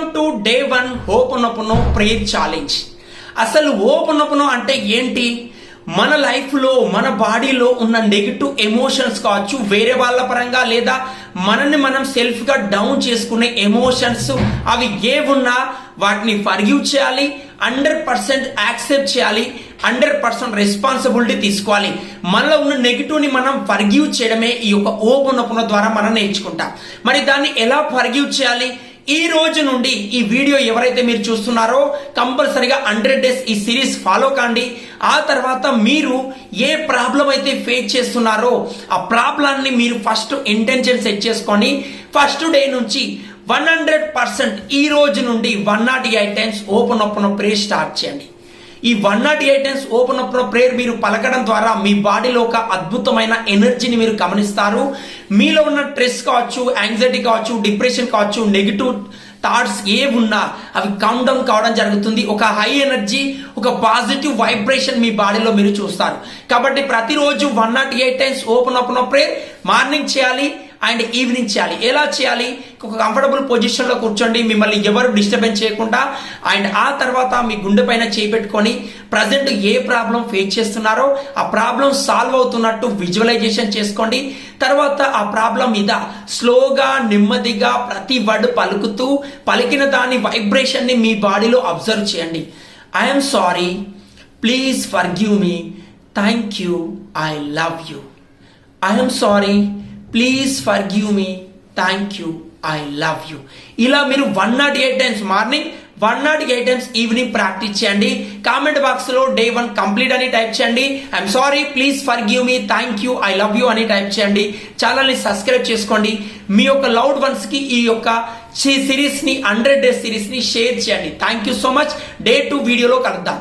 Welcome to day 1 hooponopono prayer challenge. అసలు hooponopono అంటే ఏంటి? మన లైఫ్లో మన బాడీలో ఉన్న నెగిటివ్ ఎమోషన్స్ కావచ్చు, వేరే వాళ్ళ పరంగా లేదా మనల్ని మనం సెల్ఫ్గా డౌన్ చేసుకునే ఎమోషన్స్ అవి ఏవున్నా వాటిని ఫర్గివ్ చేయాలి, 100% యాక్సెప్ట్ చేయాలి, 100% రెస్పాన్సిబిలిటీ తీసుకోవాలి. మనలో ఉన్న నెగిటివ్ని మనం ఫర్గివ్ చేయడమే ఈ యొక్క హోపనొపనో ద్వారా మనం నేర్చుకుంటాం. మరి దాన్ని ఎలా ఫర్గివ్ చేయాలి? ఈ రోజు నుండి ఈ వీడియో ఎవరైతే మీరు చూస్తున్నారో కంపల్సరిగా 100 డేస్ ఈ సిరీస్ ఫాలో కాండి. ఆ తర్వాత మీరు ఏ ప్రాబ్లం అయితే ఫేస్ చేస్తున్నారో ఆ ప్రాబ్లాన్ని మీరు ఫస్ట్ ఇంటెన్షన్ సెట్ చేసుకొని ఫస్ట్ డే నుంచి 100% ఈ రోజు నుండి 108 టైమ్స్ హోపనొపనో ప్రేయర్ స్టార్ట్ చేయండి. ఈ 108 టైమ్స్ హోపనొపనో ప్రేయర్ మీరు పలకడం ద్వారా మీ బాడీలో ఒక అద్భుతమైన ఎనర్జీని మీరు గమనిస్తారు. మీలో ఉన్న స్ట్రెస్ కావచ్చు, యాంగ్జైటీ కావచ్చు, డిప్రెషన్ కావచ్చు, నెగిటివ్ థాట్స్ ఏ ఉన్నా అవి కౌంట్ డౌన్ కావడం జరుగుతుంది. ఒక హై ఎనర్జీ, ఒక పాజిటివ్ వైబ్రేషన్ మీ బాడీలో మీరు చూస్తారు. కాబట్టి ప్రతిరోజు 108 టైమ్స్ హోపనొపనో ప్రేయర్ మార్నింగ్ చేయాలి అండ్ ఈవినింగ్ చేయాలి. ఎలా చేయాలి? ఒక కంఫర్టబుల్ పొజిషన్లో కూర్చోండి, మిమ్మల్ని ఎవరు డిస్టర్బెన్స్ చేయకుండా. అండ్ ఆ తర్వాత మీ గుండె పైన చేపెట్టుకొని ప్రజెంట్ ఏ ప్రాబ్లం ఫేస్ చేస్తున్నారో ఆ ప్రాబ్లం సాల్వ్ అవుతున్నట్టు విజువలైజేషన్ చేసుకోండి. తర్వాత ఆ ప్రాబ్లం మీద స్లోగా నెమ్మదిగా ప్రతి వర్డ్ పలుకుతూ పలికిన దాని వైబ్రేషన్ని మీ బాడీలో అబ్జర్వ్ చేయండి. I'm sorry, please forgive me, thank you, I love you. I'm sorry, please forgive me, thank you, I love you. ఇలా మీరు 108 times morning, 108 times evening practice చేయండి. కామెంట్ బాక్స్ లో డే 1 కంప్లీట్ అని టైప్ చేయండి. I'm sorry, please forgive me, thank you, I love you అని type చేయండి. ఛానల్ని subscribe చేసుకోండి. మీ యొక్క లవ్డ్ వన్స్ కి ఈ యొక్క సిరీస్ ని 100 డేస్ సిరీస్ ని షేర్ చేయండి. Thank you so much. Day 2 వీడియోలో కలుద్దాం.